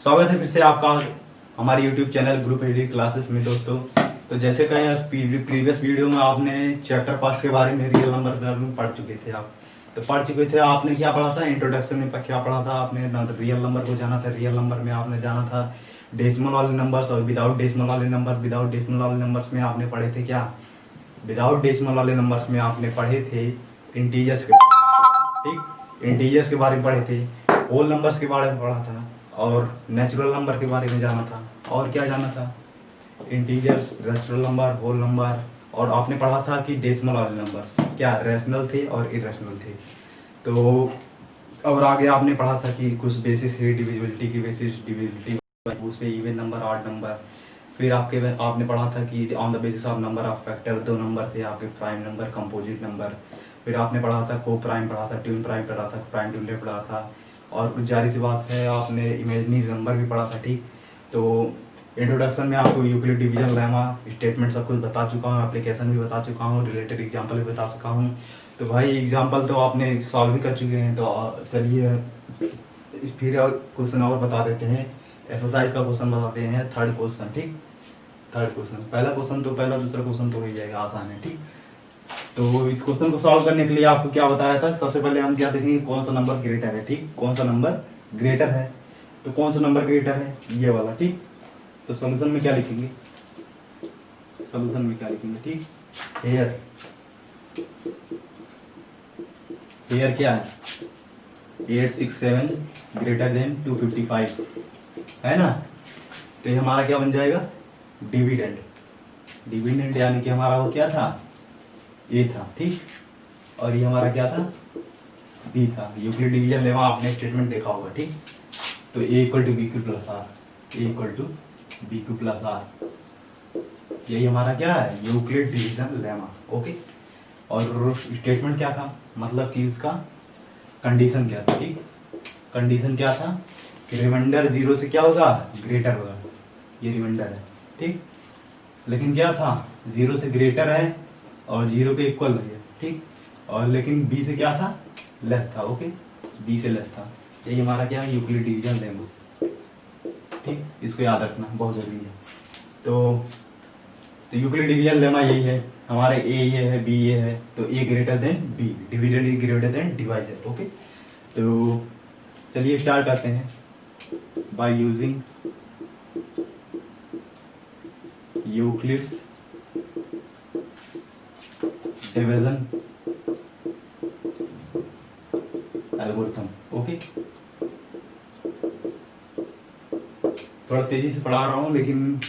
स्वागत है फिर से आपका हमारे YouTube channel group AD classes में दोस्तों। तो जैसे कहें प्रीवियस वीडियो में आपने चैप्टर 5 के बारे में रियल नंबर में पढ़ चुके थे आप। तो पढ़ चुके थे आपने क्या पढ़ा था, इंट्रोडक्शन में क्या पढ़ा था आपने, रियल नंबर को जाना था। रियल नंबर में आपने जाना था डेसिमल वाले नंबर्स और विदाउट डेसिमल वाले नंबर। विदाउट डेसिमल वाले नंबर्स में आपने पढ़े थे क्या, विदाउट डेसिमल वाले नंबर्स में आपने पढ़े थे इंटीजर्स के, ठीक, इंटीजर्स के बारे में पढ़े थे, होल नंबर्स के बारे में पढ़ा था और नेचुरल नंबर के बारे में जाना था। और क्या जाना था, integers, natural number, whole number. और आपने पढ़ा था कि डेसिमल वाले नंबर्स क्या रैशनल थे और इरेशनल थे। तो और आगे आपने पढ़ा था कि कुछ बेसिस है डिविजिबिलिटी की, बेसिस डिविजिबिलिटी उस पे इवन नंबर, ऑड नंबर। फिर आपने पढ़ा था कि on the basis of number of factor दो नंबर थे आपके, प्राइम नंबर, कंपोजिट नंबर। फिर आपने पढ़ा था को प्राइम पढ़ा था, ट्विन प्राइम पढ़ा था, प्राइम ट्यूबलेट पढ़ा था। और कुछ जारी सी बात है आपने इमेजिनरी नंबर भी पढ़ा था, ठीक। तो इंट्रोडक्शन में आपको यूक्लिड डिवीजन, लेमा, स्टेटमेंट सब कुछ बता चुका हूँ, एप्लीकेशन भी बता चुका हूँ, रिलेटेड एग्जांपल भी बता चुका हूँ। तो भाई एग्जांपल तो आपने सॉल्व भी कर चुके हैं। तो चलिए फिर क्वेश्चन और बता देते हैं, एक्सरसाइज का क्वेश्चन बताते हैं, थर्ड क्वेश्चन, ठीक। थर्ड क्वेश्चन, पहला क्वेश्चन तो पहला दूसरा क्वेश्चन तो हो ही जाएगा, आसान है, ठीक। तो इस क्वेश्चन को सॉल्व करने के लिए आपको क्या बताया था, सबसे पहले हम क्या देखेंगे, कौन सा नंबर ग्रेटर है, ठीक, कौन सा नंबर ग्रेटर है। तो कौन सा नंबर ग्रेटर है, ये वाला, ठीक। तो सॉल्यूशन में क्या लिखेंगे, सॉल्यूशन में क्या लिखेंगे, ठीक। हेयर, हेयर क्या है, 867 ग्रेटर देन 255 है ना। तो ये हमारा क्या बन जाएगा, डिविडेंड। डिविडेंड यानी कि हमारा वो क्या था, ए था, ठीक। और ये हमारा क्या था, बी था। यूक्लिड डिवीजन लेमा आपने स्टेटमेंट देखा होगा, ठीक। तो A equal to B Q plus R, A equal to B Q plus R, यही हमारा क्या है, यूक्लिड डिवीजन लेमा, ओके। और स्टेटमेंट क्या था, मतलब कि उसका कंडीशन क्या था, ठीक। कंडीशन क्या था कि रिमाइंडर 0 से क्या होगा, ग्रेटर होगा, ये रिमाइंडर है, ठीक। लेकिन क्या था, 0 से ग्रेटर है और 0 के इक्वल है, ठीक। और लेकिन b से क्या था, लेस था, ओके, b से लेस था। यही हमारा क्या है, यूक्लिड डिवीजन लेमा, ठीक। इसको याद रखना बहुत जरूरी है। तो यूक्लिड डिवीजन लेमा यही है हमारे, a ये है, b ये है, तो a greater than b, dividend is greater than divisor, okay. तो चलिए स्टार्ट करते हैं by using Euclid's division algorithm, okay. थोड़ा तेजी से पढ़ा रहा हूँ लेकिन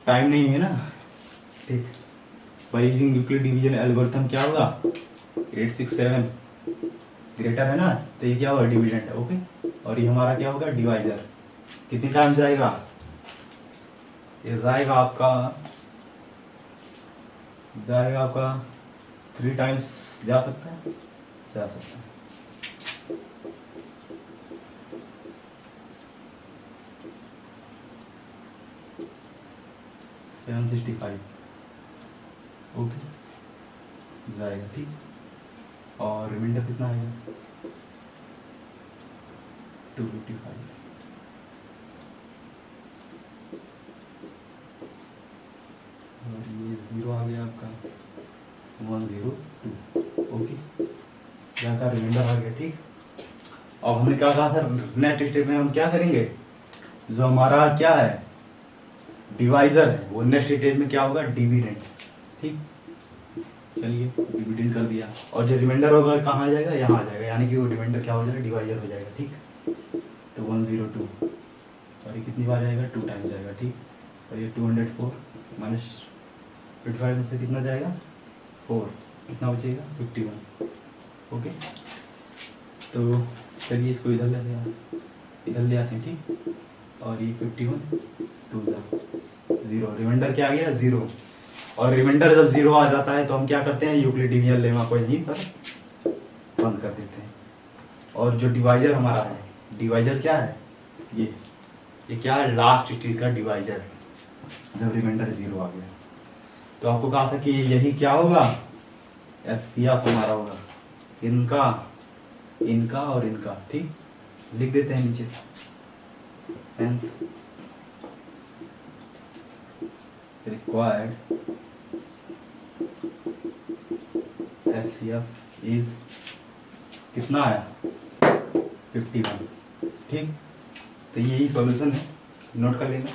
टाइम नहीं है ना, ठीक। By using Euclid division algorithm क्या होगा, 867 ग्रेटर है ना, तो ये क्या होगा, डिविडेंड है, ओके। और ये हमारा क्या होगा, डिवाइजर। कितनी टाइम जाएगा, ये जाएगा आपका 3 टाइम्स जा सकता है, जा सकता है। $765, ओके, जाएगा, ठीक। और रिमाइंडर कितना आएगा, 255। और ये 0 आ गया आपका 102, ओके, यहाँ का रिमाइंडर आ गया, ठीक। अब हमने क्या कहा था, नेक्स्ट स्टेप में हम क्या करेंगे, जो हमारा क्या है डिवाइजर है वो नेक्स्ट स्टेप में क्या होगा, डिविडेंड, ठीक। चलिए डिविडेंड कर दिया और जो रिमाइंडर होगा कहाँ आ जाएगा, यहाँ आ जाएगा, यानी कि वो रिमाइंडर क्या हो जाएगा, डिवाइजर हो जाएगा, ठीक। तो 102 और ये कितनी बार जाएगा, 2 टाइम जाएगा, ठीक। और ये 204 माइनस 55 में से कितना जाएगा, 4, कितना बचेगा, 51, ओके। तो चलिए इसको इधर ले आते हैं, ठीक। और ये 51 2 0, रिमाइंडर क्या आ गया, 0। और रिमाइंडर जब 0 आ जाता है तो हम क्या करते हैं, यूक्लिड डिवीजन लेमा को यहीं पर बंद कर देते हैं। और जो डिवाइजर हमारा है, डिवाइजर क्या है, ये क्या है, लास्ट स्टेज का डिवाइजर, जब रिमाइंडर 0 आ गया। तो आपको कहा था कि यही क्या होगा, एससीएफ हमारा होगा, इनका, इनका और इनका, ठीक। लिख देते हैं नीचे, hence required HCF इज कितना आया 51। ठीक, तो यही सॉल्यूशन है, नोट कर लेना।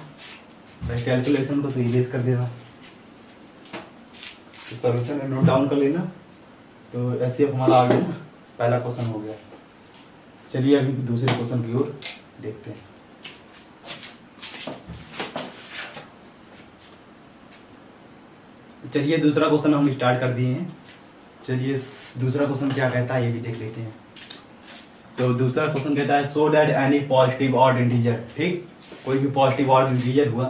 भाई कैलकुलेशन को तो इरेज कर देना, तो सॉल्यूशन है नोट डाउन कर लेना। तो HCF हमारा आ गया, पहला क्वेश्चन हो गया। चलिए अभी दूसरे क्वेश्चन की ओर देखते हैं। चलिए दूसरा क्वेश्चन हम स्टार्ट कर दिए हैं। चलिए दूसरा क्वेश्चन क्या कहता है ये भी देख लेते हैं। तो दूसरा क्वेश्चन कहता है so that any positive odd integer, ठीक, कोई भी पॉजिटिव ऑड इंटीजर हुआ,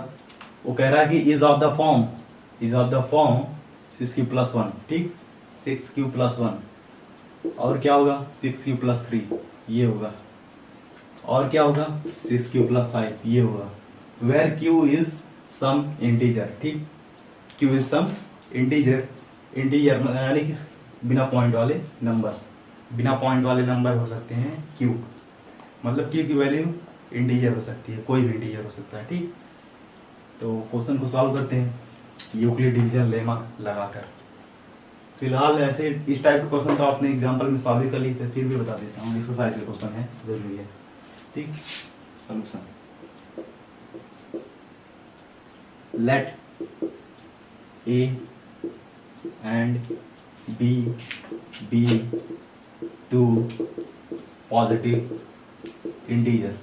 वो कह रहा है कि is of the form 6q+1, ठीक, 6q+1, और क्या होगा 6q+3 ये होगा, और क्या होगा 6q+5 ये होगा, where q is some integer, ठीक, q इज सम इंटीजर यानी कि बिना पॉइंट वाले नंबर्स, बिना पॉइंट वाले नंबर हो सकते हैं q, मतलब q की वैल्यू इंटीजर हो सकती है, कोई भी इंटीजर हो सकता है, ठीक। तो क्वेश्चन को सॉल्व करते हैं यूक्लिड डिवीजन लेमा लगाकर। फिलहाल ऐसे इस टाइप के क्वेश्चन तो आपने एग्जांपल में सॉल्व कर ली थे, फिर भी बता देता हूँ, एक्सरसाइज के क्वेश्चन है, जरूरी है, ठीक। Solution, let A and B be two positive integer,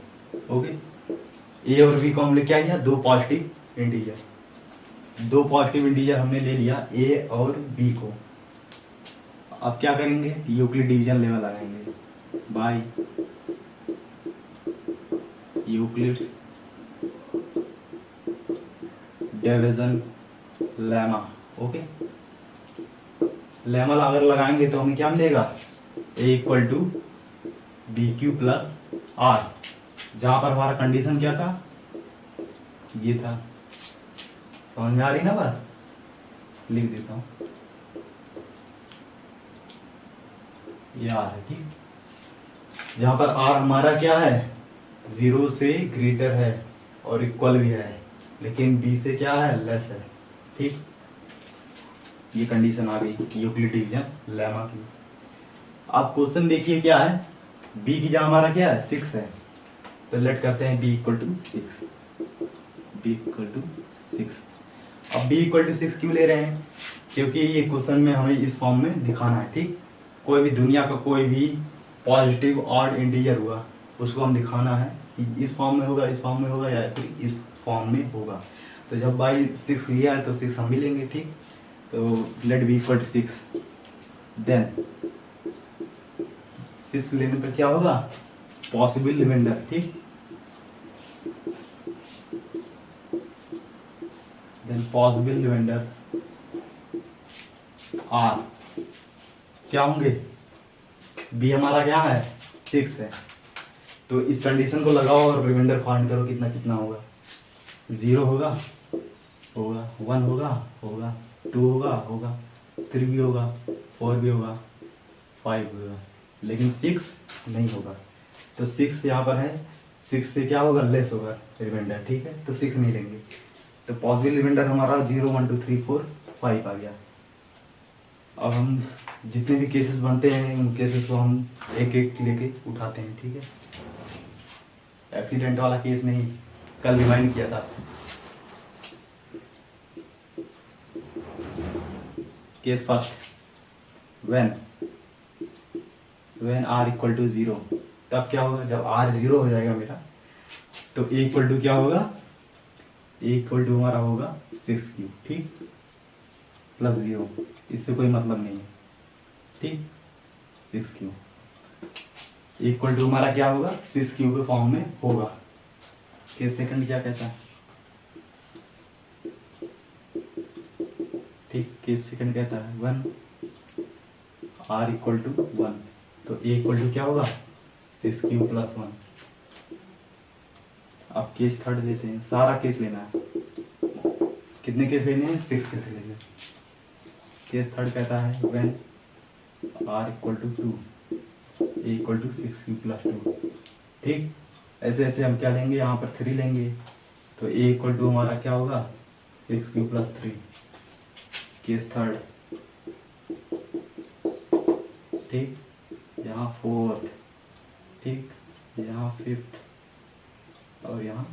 okay. A और B को हम क्या लिया, दो पॉजिटिव इंटीजर, दो पॉजिटिव इंटीजर हमने ले लिया A और B को। अब क्या करेंगे, यूक्लिड डिवीजन लेवल लगाएंगे by Euclid division lemma, okay. Lemma अगर लगाएंगे तो हमें क्या मिलेगा, A = BQ+R, जहां पर हमारा कंडीशन क्या था, ये था। समझ में आ रही ना बात, लिख देता हूं, ये R है, ठीक, जहां पर R हमारा क्या है 0 से ग्रेटर है और इक्वल भी है, लेकिन B से क्या है लेस है, ठीक। ये कंडीशन आ गई यूक्लिड डिवीजन लेमा की। अब क्वेश्चन देखिए क्या है, B की जगह हमारा क्या है 6 है, तो लेट करते हैं B = 6, B = 6। अब B = 6 क्यों ले रहे हैं, क्योंकि ये क्वेश्चन में हमें इस फॉर्म में दिखाना है, ठीक। कोई भी दुनिया का कोई भी पॉजिटिव ऑड इंटीजर हुआ, उसको हम दिखाना है कि इस फॉर्म में होगा, इस फॉर्म में होगा या फिर इस फॉर्म में होगा। तो जब बाई 6 लिया है तो 6 हम भी लेंगे, ठीक। तो लेट B = 6, देन 6 लेने पर क्या होगा, पॉसिबल रिमाइंडर, ठीक, देन पॉसिबल रिमाइंडर्स R क्या होंगे, B हमारा क्या है 6 है, तो इस कंडीशन को लगाओ और रिमाइंडर फाइंड करो कितना कितना होगा, 0 होगा, 1 होगा, 2 होगा, 3 भी होगा, 4 भी होगा, 5 भी होगा, लेकिन 6 नहीं होगा। तो 6 यहाँ पर है, 6 से क्या होगा लेस होगा रिमाइंडर, ठीक है, तो 6 नहीं लेंगे। तो पॉसिबल रिमाइंडर हमारा 0 1 2 3 4 5 आ गया। अब हम जितने भी केसेस बनते हैं उन केसेस को हम एक एक लेके उठाते हैं, ठीक है। एक्सीडेंट वाला केस नहीं, कल रिमाइंड किया था। केस फर्स्ट, व्हेन R = 0, तब क्या होगा, जब R 0 हो जाएगा मेरा, तो A = क्या होगा, A = हमारा होगा 6q, ठीक, +0, इससे कोई मतलब नहीं है, ठीक, 6q। A = हमारा क्या होगा 6q के फॉर्म में होगा। केस सेकंड क्या कहता है, ठीक, केस सेकंड कहता है व्हेन R = 1, तो A = क्या होगा 6q+1। अब केस थर्ड देते हैं, सारा केस लेना है, कितने केस लेने हैं 6 केस लेने हैं। केस थर्ड कहता है व्हेन R = 2, A = 6q+2, ठीक। ऐसे ऐसे हम क्या लेंगे, यहाँ पर 3 लेंगे तो a इक्वल टू हमारा क्या होगा 6q प्लस 3, केस थर्ड, ठीक, यहाँ 4th, ठीक, यहाँ 5th और यहाँ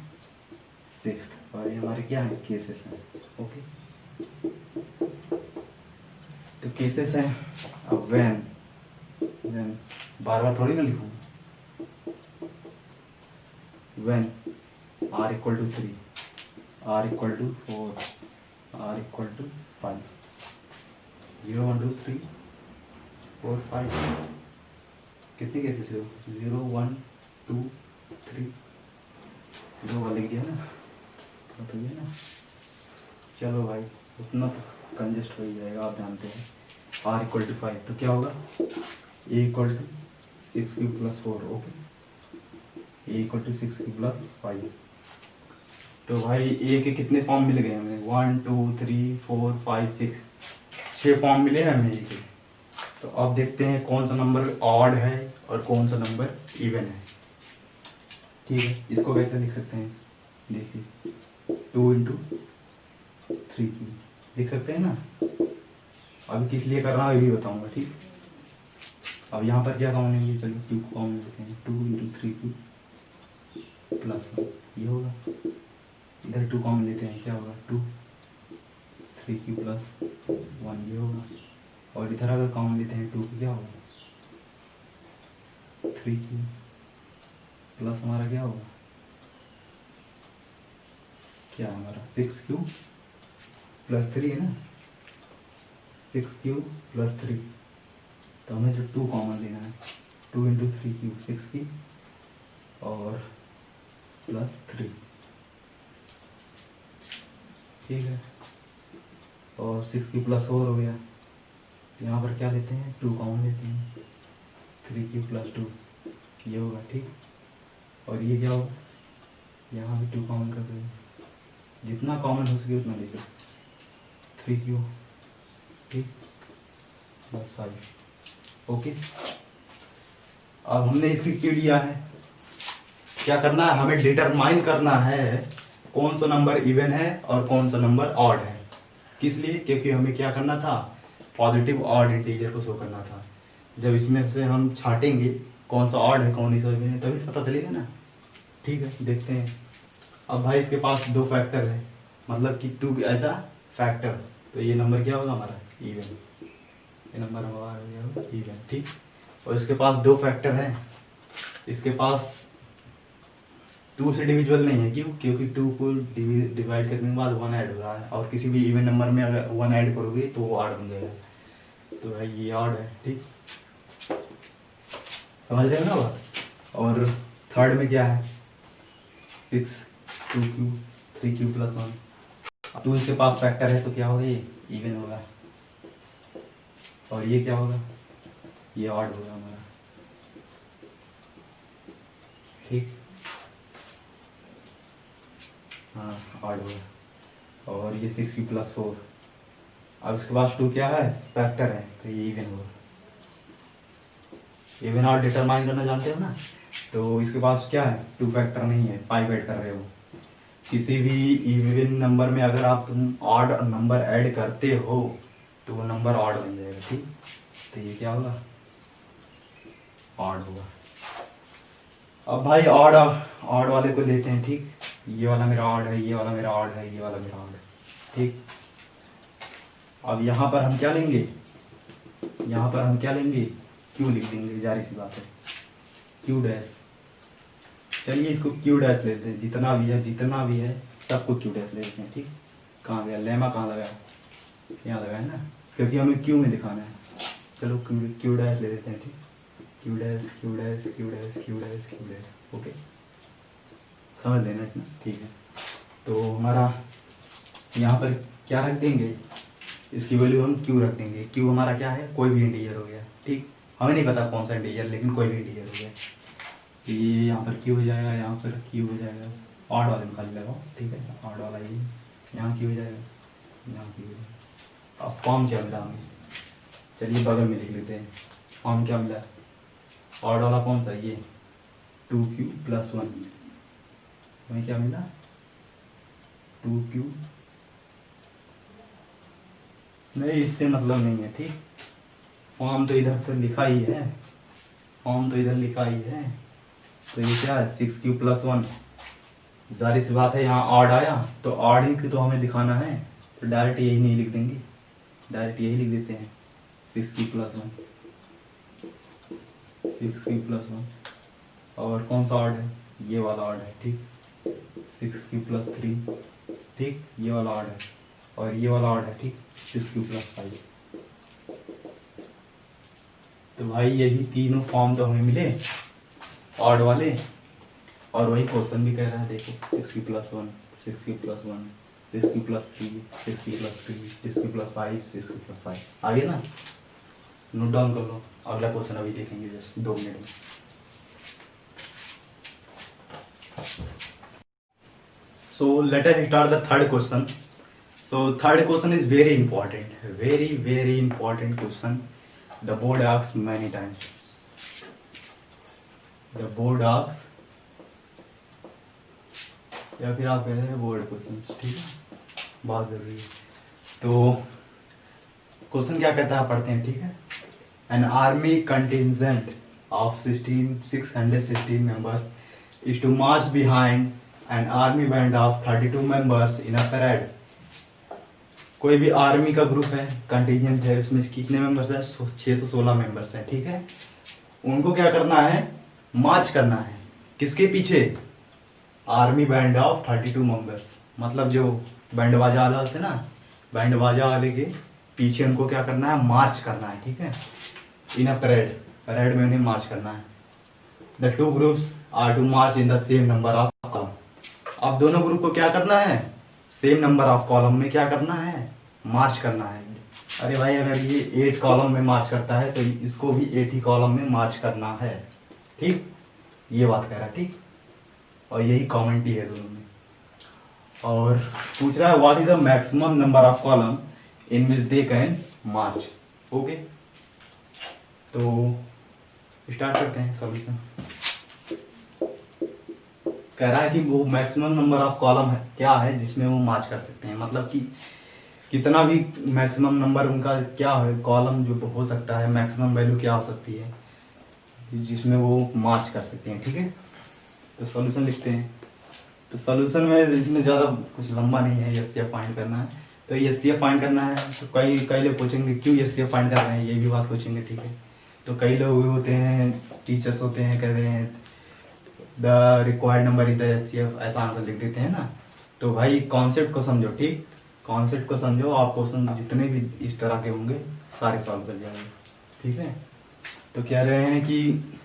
6th, और ये हमारे क्या है केसेस हैं। ओके, तो केसेस हैं। अब व्हेन बार बार थोड़ी ना लिखूँ, when r equal to 3, r equal to 4, r equal to 5, 0 1 2 3 4 5, कितने केसेस हो, 0 1 2 3, 0 वाले लिख दिया ना, तो ये ना, चलो भाई उतना तो कंजेस्ट हो ही जाएगा, आप जानते हैं। r इक्वल टू 5 तो क्या होगा, a equal to 6q plus 4, okay, a equal to 6q plus 5। तो भाई a के कितने फॉर्म मिल गए हमें, 1 2 3 4 5 6, 6 फॉर्म मिले हैं हमें a के। तो अब देखते हैं कौन सा नंबर ऑड है और कौन सा नंबर इवन है। ठीक है, इसको कैसे लिख सकते हैं, देखिए 2 इंटू 3q लिख सकते हैं ना। अभी किस लिए कर रहा हूँ ये भी बताऊंगा, ठीक। अब यहाँ पर क्या कॉमन लेंगे, चलो q को कॉमन लेते हैं, 2 इंटू 3q प्लस 1 ये होगा, इधर 2 कॉमन लेते हैं, क्या होगा 2 3q प्लस 1 ये होगा, और इधर अगर कॉमन लेते हैं 2 क्या होगा 3q प्लस हमारा क्या होगा, क्या हमारा 6q प्लस 3 है ना, 6q प्लस 3। तो हमें जो 2 कॉमन लेना है, 2 इंटू 3q 6q और प्लस 3, ठीक है, और 6q प्लस 4 हो गया। यहाँ पर क्या लेते हैं, 2 कॉमन लेते हैं, 3q प्लस 2 ये होगा, ठीक। और ये क्या होगा, यहाँ भी 2 कॉमन कर देंगे, जितना कॉमन हो सके उतना लेकर 3q, ठीक, प्लस 5, ओके। अब हमने इसी क्यों लिया है, क्या करना है, हमें डिटरमाइन करना है कौन सा नंबर इवन है और कौन सा नंबर ऑड है। किस लिए, क्योंकि हमें क्या करना था, पॉजिटिव ऑड इंटीजर को शो करना था। जब इसमें से हम छाटेंगे कौन सा ऑड है कौन सा इवन है तभी पता चलेगा ना। ठीक है, देखते हैं। अब भाई इसके पास 2 फैक्टर है, मतलब कि 2 ऐसा फैक्टर, तो ये नंबर क्या होगा हमारा इवन, ये नंबर हमारा इवन, ठीक। और इसके पास 2 फैक्टर है, इसके पास 2 से डिविजिबल नहीं है, क्यों, क्योंकि 2 को डिवाइड करने के बाद 1 ऐड हो रहा है, और किसी भी इवन नंबर में अगर 1 ऐड करोगे तो वो ऑड बन जाएगा। तो भाई ये ऑड है, ठीक, समझ रहे हो ना बात। और थर्ड में क्या है, 6 2q 3q प्लस 1, 2 इसके पास फैक्टर है तो क्या होगा, ये इवन होगा, और ये क्या होगा, ये ऑड होगा हमारा, ठीक, हाँ ऑड होगा। और ये 6q प्लस 4, अब इसके पास 2 क्या है, फैक्टर है, तो ये इवन होगा। इवन ऑड डिटरमाइन करना जानते हो ना, तो इसके पास क्या है, 2 फैक्टर नहीं है, 5 ऐड कर रहे हो। किसी भी इवन नंबर में अगर आप तुम ऑड नंबर ऐड करते हो तो वो नंबर ऑड बन जाएगा, ठीक। तो ये क्या होगा, ऑड होगा। अब भाई ऑड वाले को लेते हैं, ठीक, ये वाला मेरा ऑड है, ये वाला मेरा ऑड है, ये वाला मेरा ऑड है, ठीक। अब यहाँ पर हम क्या लेंगे, यहाँ पर हम क्या लेंगे, क्यू लिख देंगे, जारी सी बात है, क्यू डैश। चलिए इसको क्यू डैश लेते हैं, जितना भी है सबको क्यू डैश ले लेते हैं, ठीक। कहाँ गया लेमा, कहाँ लगा, यहाँ लगा है ना, क्योंकि हमें क्यू में दिखाना है। चलो क्यू डैश ले लेते हैं, ठीक, Q dash Q dash Q dash Q dash Q dash, okay, समझ लेना इतना, ठीक है। तो हमारा यहाँ पर क्या रख देंगे, इसकी वैल्यू हम क्यू रख देंगे। क्यू हमारा क्या है, कोई भी इंटीजर हो गया, ठीक, हमें नहीं पता कौन सा इंटीजर, लेकिन कोई भी इंटीजर हो गया। ये यहाँ पर क्यू हो जाएगा, यहाँ पर क्यू हो जाएगा, ऑड वाले में खाली लगाओ, ठीक है, ऑड वाला ये यहाँ क्यू हो जाएगा, यहाँ क्यू हो जाएगा। अब फॉर्म क्या मिला हमें, चलिए बगल में लिख लेते हैं, फॉर्म क्या मिला, ऑड वाला कौन सा, ये 2q+1, हमें क्या मिला 2q, नहीं इससे मतलब नहीं है, ठीक। फॉर्म तो इधर तो लिखा ही है, फॉर्म तो इधर लिखा ही है, तो ये क्या है 6q+1। जाहिर सी बात है यहाँ ऑड आया तो ऑड ही तो हमें दिखाना है, तो डायरेक्ट यही नहीं लिख देंगे, डायरेक्ट यही लिख देते हैं 6q+1, 6q+1। और कौन सा ऑड है, ये वाला ऑड है, ठीक। 6q+3, ठीक, ये वाला ऑड है, और ये वाला ऑड है, ठीक, 6q+5। तो भाई यही तीनों फॉर्म तो हमें मिले ऑड वाले, और वही क्वेश्चन भी कह रहा है, देखो 6q+1, 6q+1, 6q+3, 6q+3, 6q+5, 6q+5, आगे ना, नोट डाउन कर लो। अगला क्वेश्चन अभी देखेंगे जस्ट 2 मिनट में। So let us start the third question. So third question is very important, very important question. The board asks many times. The board asks, या फिर आप कहते हैं बोर्ड क्वेश्चन, ठीक है, बहुत जरूरी है। तो क्वेश्चन क्या कहता है, पढ़ते हैं, ठीक है। An army contingent of 616 members is to march behind an army band of 32 members in a parade. कोई भी आर्मी का ग्रुप है, कंटिजेंट है, उसमें कितने मेंबर्स है, 616 मेंबर्स है, ठीक है। उनको क्या करना है, मार्च करना है, किसके पीछे, आर्मी बैंड ऑफ 32 मेंबर्स, मतलब जो बैंड बाजा वाला होते हैं ना, बैंड बाजा वाले के पीछे उनको क्या करना है, मार्च करना है, ठीक है। इन अ परेड, परेड में उन्हें मार्च करना है। The two groups are to march in the same number of column. अब दोनों ग्रुप को क्या करना है, सेम नंबर ऑफ कॉलम में क्या करना है, मार्च करना है। अरे भाई अगर ये 8 कॉलम में मार्च करता है तो इसको भी 8 ही कॉलम में मार्च करना है, ठीक, ये बात कह रहा है, ठीक। और यही कॉमेंटी है दोनों में। और पूछ रहा है what is the maximum number of column in which they can March. Okay, तो स्टार्ट करते हैं सॉल्यूशन। कह रहा है कि वो मैक्सिमम नंबर ऑफ कॉलम है क्या है जिसमें वो मार्च कर सकते हैं, मतलब कि कितना भी मैक्सिमम नंबर उनका क्या है, कॉलम जो हो सकता है, मैक्सिमम वैल्यू क्या हो सकती है जिसमें वो मार्च कर सकते हैं, ठीक है। तो सॉल्यूशन लिखते हैं। तो सॉल्यूशन में इसमें ज़्यादा कुछ लंबा नहीं है, एचसीएफ फाइंड करना है। तो एचसीएफ फाइंड करना है तो कई लोग पूछेंगे क्यों एचसीएफ फाइंड कर रहे हैं, ये भी बात पूछेंगे, ठीक है। तो कई लोग होते हैं, टीचर्स होते हैं, कह रहे हैं the required number is the HCF, ऐसा आंसर लिख देते हैं ना। तो भाई कॉन्सेप्ट को समझो, ठीक, कॉन्सेप्ट को समझो, आप क्वेश्चन जितने भी इस तरह के होंगे सारे सॉल्व कर जाएंगे, ठीक है। तो कह रहे हैं कि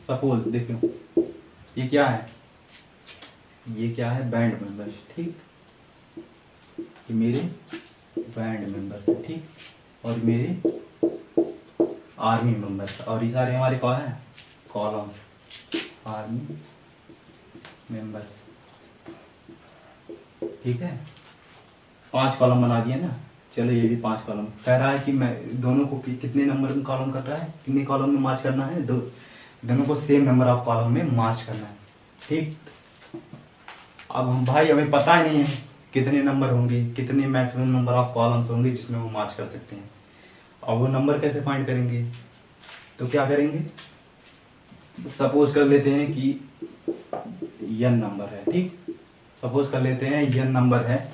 सपोज देखो ये क्या है, ये क्या है, बैंड मेंबर्स, ठीक, ये मेरे बैंड मेंबर्स है, ठीक, और मेरे आर्मी मेंबर्स, और ये सारे हमारे कौन है, कॉलम्स, आर्मी मेंबर्स, ठीक है। 5 कॉलम बना दिए ना, चलो ये भी 5 कॉलम। कह रहा है कि मैं दोनों को कितने नंबर में कॉलम कर रहा है, कितने कॉलम में मार्च करना है, दोनों को सेम नंबर ऑफ कॉलम में मार्च करना है, ठीक। अब हम भाई हमें पता ही नहीं है कितने नंबर होंगे, कितने मैक्सिमम नंबर ऑफ कॉलम्स होंगे जिसमें वो मार्च कर सकते हैं। अब वो नंबर कैसे फाइंड करेंगे, तो क्या करेंगे, सपोज कर लेते हैं कि n नंबर है, ठीक, सपोज कर लेते हैं n नंबर है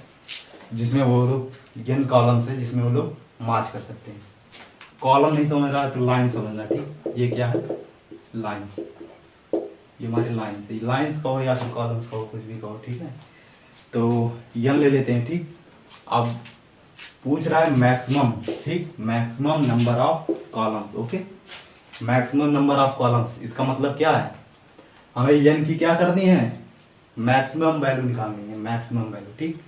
जिसमें वो लोग n कॉलम्स है जिसमें वो लोग मार्च कर सकते हैं। कॉलम नहीं समझ रहा तो लाइन समझना, ठीक, ये क्या है, लाइंस, ये हमारे लाइंस है, लाइंस कहो या फिर कॉलम्स कहो, कुछ भी कहो, ठीक है। तो n ले लेते हैं, ठीक। अब पूछ रहा है मैक्सिमम, ठीक, maximum number of columns, okay, maximum number of columns, इसका मतलब क्या है, हमें n की क्या करनी है, मैक्सिमम वैल्यू निकालनी है, मैक्सिमम वैल्यू, ठीक।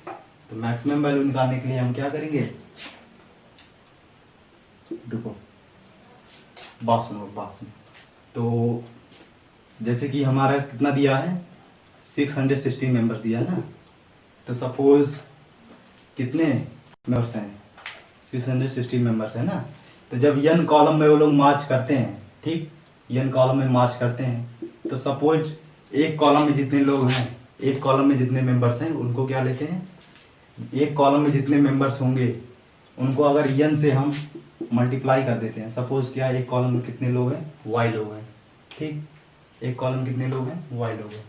तो मैक्सिमम वैल्यू निकालने के लिए हम क्या करेंगे, रुको बात सुनो। तो जैसे कि हमारा कितना दिया है, 616 मेंबर दिया है ना, तो सपोज कितने मेंबर्स हैं, 616 मेंबर्स है ना। तो जब n कॉलम में वो लोग मार्च करते हैं, ठीक, n कॉलम में मार्च करते हैं, तो सपोज एक कॉलम में जितने लोग हैं, एक कॉलम में जितने मेंबर्स हैं उनको क्या लेते हैं, एक कॉलम में जितने मेंबर्स होंगे उनको अगर n से हम मल्टीप्लाई कर देते हैं। सपोज क्या, एक कॉलम में कितने लोग हैं, y लोग हैं, ठीक। एक कॉलम कितने लोग हैं, y लोग हैं।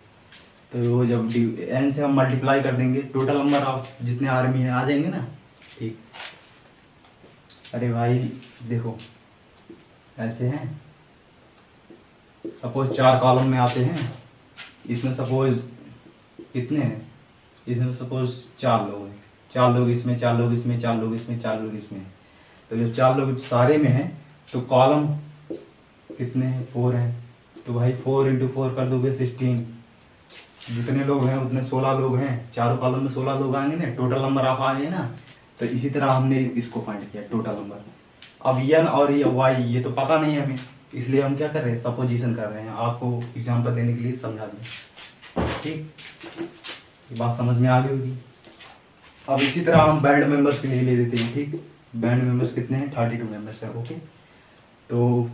तो वो जब n से हम मल्टीप्लाई कर देंगे, टोटल नंबर ऑफ जितने आर्मी है आ जाएंगे ना, ठीक। अरे भाई देखो ऐसे हैं, सपोज 4 कॉलम में आते हैं, इसमें सपोज कितने हैं, इसमें सपोज 4 लोग हैं, 4 लोग इसमें, 4 लोग इसमें, 4 लोग इसमें, 4 लोग इसमें। तो जब 4 लोग सारे में हैं तो कॉलम कितने हैं, 4 हैं। तो भाई 4 इंटू 4 कर दोगे 16, जितने लोग हैं उतने 16 लोग हैं, चारों कॉलम में 16 लोग आएंगे ना, टोटल नंबर ऑफ आएंगे ना। तो इसी तरह हमने इसको फाइंड किया टोटल नंबर। अब n और ये y ये तो पता नहीं है हमें, इसलिए हम क्या कर रहे हैं, सपोजिशन कर रहे हैं, आपको एग्जांपल देने के लिए समझा दें, ठीक। ये बात समझ में आ गई होगी। अब इसी तरह हम बैंड मेंबर्स के लिए ले लेते हैं, ठीक। बैंड मेंबर्स कितने हैं, 32 मेंबर्स है, ओके। तो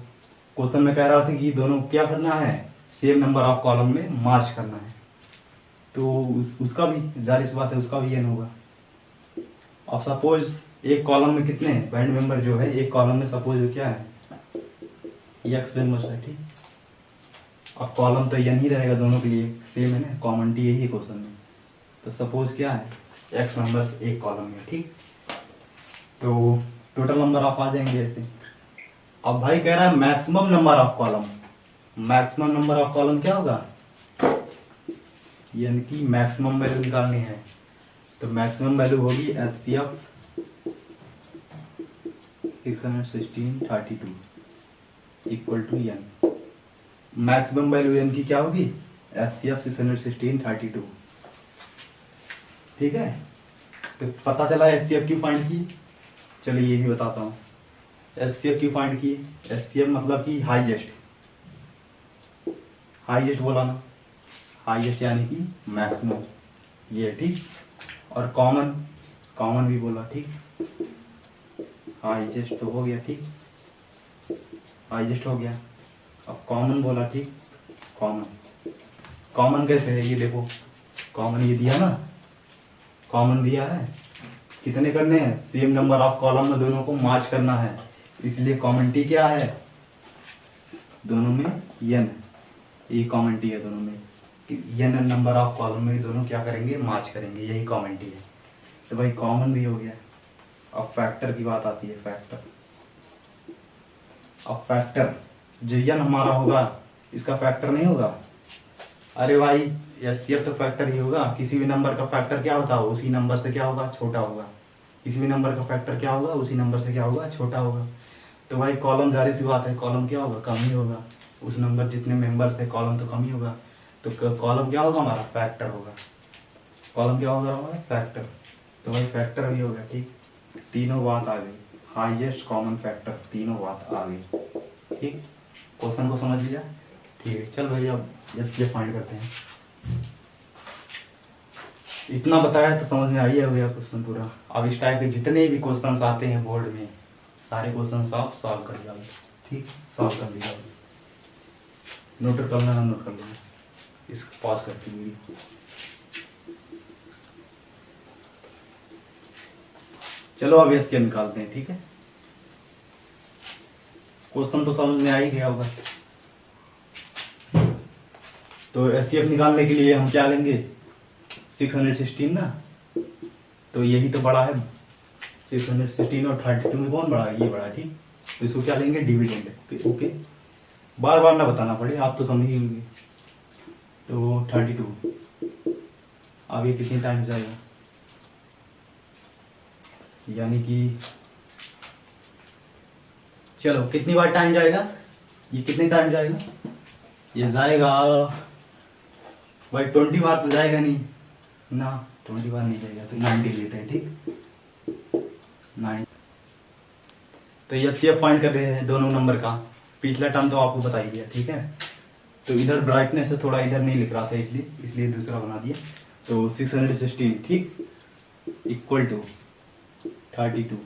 क्वेश्चन में कह रहा था कि दोनों क्या करना है, सेम नंबर ऑफ कॉलम में मार्च करना है। तो उसका भी जाहिर सी बात है, उसका भी n होगा। अब सपोज एक कॉलम में कितने हैं बैंड मेंबर जो है, एक कॉलम में सपोज क्या है, x मेंबर्स है, ठीक। अब कॉलम तो n ही रहेगा दोनों के लिए, सेम है ना, कॉमन टी यही है क्वेश्चन में। तो सपोज क्या है, x मेंबर्स एक कॉलम में, ठीक। तो टोटल नंबर ऑफ आ जाएंगे ऐसे। अब भाई कह रहा है maximum number of column, maximum number of column क्या होगा, यानी कि मैक्सिमम वैल्यू निकालनी है। तो मैक्सिमम वैल्यू होगी HCF 616 32 equal to n। Maximum value n की क्या होगी, HCF 616 32, ठीक है। तो पता चला HCF क्यों फाइंड की, चलिए ये भी बताता हूँ। HCF क्यों फाइंड की, HCF मतलब कि हाईएस्ट, हाईएस्ट बोला ना, हाईएस्ट यानी कि मैक्सिमम, ये ठीक। और कॉमन, कॉमन भी बोला, ठीक। हाईएस्ट तो हो गया, ठीक, हाईएस्ट हो गया। अब कॉमन बोला, ठीक। कॉमन, कॉमन कैसे है, ये देखो कॉमन ये दिया ना, कॉमन दिया है, कितने करने हैं, सेम नंबर ऑफ कॉलम में दोनों को मार्च करना है, इसलिए कॉमन टी क्या है, दोनों में n, ये कॉमन टी है दोनों में, n नंबर ऑफ कॉलम में दोनों क्या करेंगे, मार्च करेंगे, यही कॉमन टी है। तो भाई कॉमन भी हो गया। अब फैक्टर की बात आती है, फैक्टर। अब फैक्टर जो n हमारा होगा इसका फैक्टर नहीं होगा, अरे भाई HCF तो फैक्टर ही होगा, किसी भी नंबर का फैक्टर क्या होता है, उसी नंबर से क्या होगा, छोटा होगा। किसी भी नंबर का फैक्टर क्या होगा, उसी नंबर से क्या होगा, छोटा होगा। तो भाई कॉलम जाहिर सी बात है, कॉलम क्या होगा, कम ही होगा, उस नंबर जितने मेंबर्स है कॉलम तो कम ही होगा। तो कॉलम क्या होगा हमारा, फैक्टर होगा। कॉलम क्या होगा हमारा, फैक्टर। तो भाई फैक्टर भी होगा, ठीक। तीनों बात आ गई, हाईएस्ट कॉमन फैक्टर, तीनों बात आ गई, ठीक। क्वेश्चन को समझ लिया, ठीक है। चल भाई अब HCF फाइंड करते हैं। इतना बताया तो समझ में आई है क्वेश्चन पूरा। अब इस टाइप के जितने भी क्वेश्चंस आते हैं बोर्ड में, सारे क्वेश्चंस आप सॉल्व कर लिया, ठीक, सॉल्व कर लिया। नोट कर लेना, नोट कर लेना, इसको पॉज करके वीडियो। चलो अब HCF निकालते हैं, ठीक है। क्वेश्चन तो समझ में आ ही गया होगा। तो HCF निकालने के लिए हम क्या लेंगे, 616 ना, तो यही तो बड़ा है, 616 और 32 में कौन बड़ा है, ये बड़ा है, ठीक। तो इसको क्या लेंगे, डिविडेंड, ओके। बार बार ना बताना पड़े, आप तो समझ ही होंगे। तो 32 अब ये कितने टाइम जाएगा, यानी कि चलो कितनी बार टाइम जाएगा, ये कितने टाइम जाएगा, ये जाएगा भाई 20 बार तो जाएगा नहीं ना, 20 बार नहीं जाएगा, तो 90 लेते हैं, ठीक। 9 तो HCF फाइंड कर रहे हैं दोनों नंबर का। पिछला टर्म तो आपको बता ही दिया, ठीक है। तो इधर ब्राइटनेस है थोड़ा, इधर नहीं लिख रहा था इसलिए दूसरा बना दिया। तो 616, ठीक, इक्वल टू 32,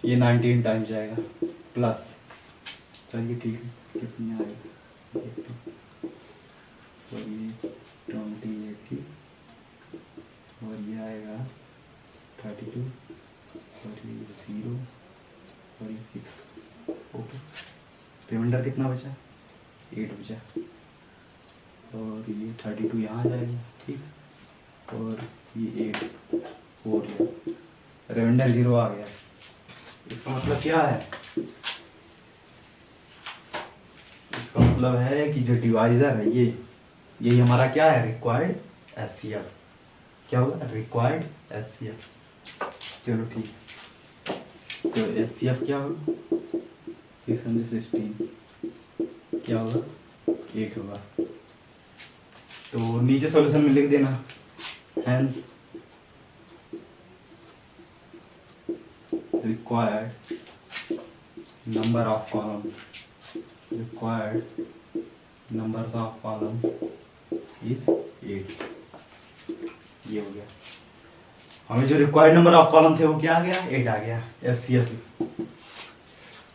ये 19 टाइम्स जाएगा, प्लस, चलिए ठीक है, कितनी आएगा और ये 20 और ये आएगा 32 और ये 0 और ये 6। ओके, रिमाइंडर कितना बचा? 8 बचा। और ये 32 यहाँ आ जाएगा, ठीक। और ये 8 4 रिमाइंडर 0 आ गया। इसका मतलब क्या है? इसका मतलब है कि जो डिवाइजर है ये हमारा क्या है? Required HCF. क्या होगा? Required HCF. चलो ठीक। तो एचसीएफ क्या होगा? 616 क्या होगा? 8 होगा। तो नीचे सॉल्यूशन में लिख देना, hence required number of columns is 8। ये हो गया। हमें जो रिक्वायर्ड नंबर ऑफ कॉलम थे वो क्या आ गया? 8 आ गया। एचसीएफ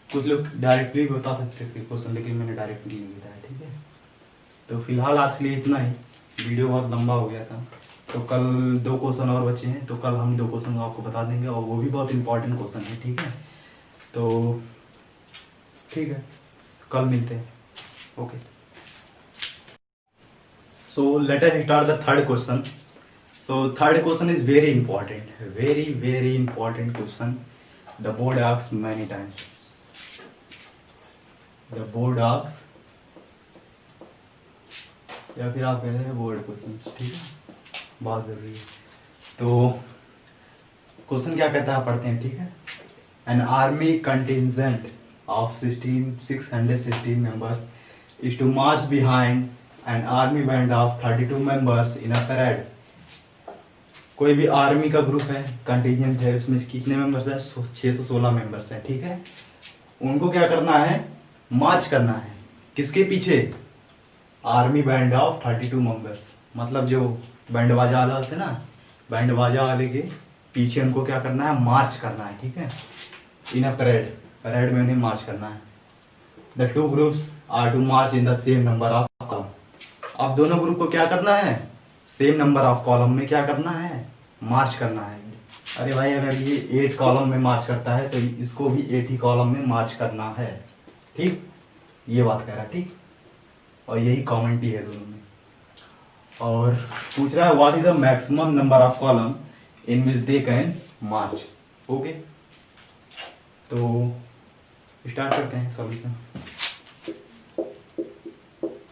कुछ लोग डायरेक्टली भी बता सकते थे क्वेश्चन, लेकिन मैंने डायरेक्टली नहीं बताया, ठीक है। तो फिलहाल आज के लिए इतना ही। वीडियो बहुत लंबा हो गया था, तो कल 2 क्वेश्चन और बचे हैं, तो कल हम 2 क्वेश्चन आपको बता देंगे, और वो भी बहुत इंपॉर्टेंट क्वेश्चन है, ठीक है। तो ठीक है, कल मिलते हैं। Okay, so let us start the third question. So third question is very important, very important question. The board asks many times, the board asks, या फिर आप कहते हैं बोर्ड क्वेश्चन, ठीक है, बहुत जरूरी है। तो क्वेश्चन क्या कहता है, पढ़ते हैं, ठीक है। An army contingent of 616 members is to march behind an army band of 32 members in a parade. कोई भी आर्मी का ग्रुप है, कंटिजेंट है, उसमें कितने मेंबर्स है? 616 मेंबर्स है, ठीक है। उनको क्या करना है? मार्च करना है। किसके पीछे? आर्मी बैंड ऑफ 32 मेंबर्स, मतलब जो बैंड बाजा वाला होते ना, बैंड बाजा वाले के पीछे उनको क्या करना है? मार्च करना है, ठीक है। इन अ परेड में उन्हें मार्च करना है। The 2 groups are to march in the same number of column. अब दोनों ग्रुप को क्या करना है? सेम नंबर ऑफ कॉलम में क्या करना है? मार्च करना है। अरे भाई, अगर ये 8 कॉलम में मार्च करता है तो इसको भी 8 ही कॉलम में मार्च करना है, ठीक। ये बात कह रहा है, ठीक। और यही कॉमेंट ही है दोनों में। और पूछ रहा है what is the maximum number of column in which they can March. Okay, तो स्टार्ट करते हैं सॉल्यूशन।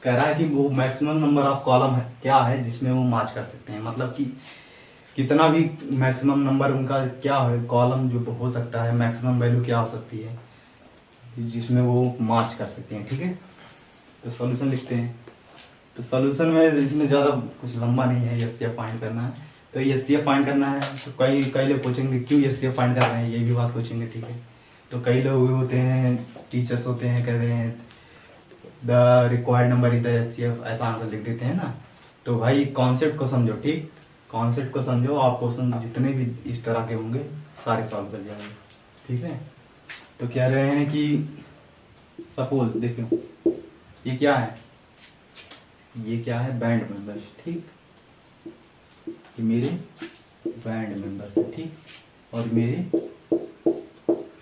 कह रहा है कि वो मैक्सिमम नंबर ऑफ कॉलम है क्या है जिसमें वो मार्च कर सकते हैं, मतलब कि कितना भी मैक्सिमम नंबर उनका क्या है, कॉलम जो हो सकता है, मैक्सिमम वैल्यू क्या हो सकती है जिसमें वो मार्च कर सकते हैं, ठीक है। तो सॉल्यूशन लिखते हैं। तो सॉल्यूशन में इसमें ज़्यादा कुछ लंबा नहीं है, एचसीएफ फाइंड करना है। तो एचसीएफ फाइंड करना है, तो कई लोग पूछेंगे क्यों एचसीएफ फाइंड कर रहे हैं, ये भी बात पूछेंगे, ठीक है। तो कई लोग होते हैं, टीचर्स होते हैं, कह रहे हैं the required number is the HCF, ऐसा आंसर लिख देते हैं ना। तो भाई कॉन्सेप्ट को समझो, ठीक। कॉन्सेप्ट को समझो, आप क्वेश्चन जितने भी इस तरह के होंगे सारे सॉल्व कर जाएंगे, ठीक है। तो कह रहे हैं कि सपोज देखो ये क्या है? ये क्या है? बैंड मेंबर्स, ठीक। ये मेरे बैंड मेंबर्स है, ठीक। और मेरे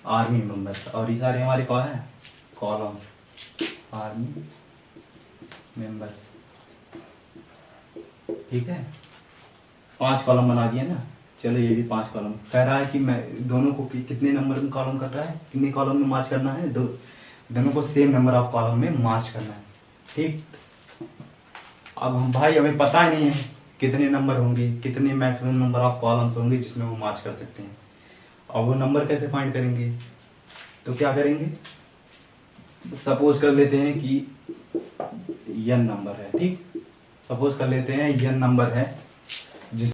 आर्मी मेंबर्स, और ये सारे हमारे कौन है? कॉलम्स, आर्मी मेंबर्स, ठीक है। 5 कॉलम बना दिए ना। चलो ये भी 5 कॉलम। कह रहा है कि मैं दोनों को कितने नंबर में कॉलम कर रहा है, कितने कॉलम में मार्च करना है? दोनों को सेम नंबर ऑफ कॉलम में मार्च करना है, ठीक। अब हम भाई हमें पता ही नहीं है कितने नंबर होंगे, कितने मैक्सिमम नंबर ऑफ कॉलम्स होंगे जिसमें वो मार्च कर सकते हैं। और वो नंबर कैसे फाइंड करेंगे? तो क्या करेंगे? सपोज कर लेते हैं कि n नंबर है, ठीक। सपोज कर लेते हैं n नंबर है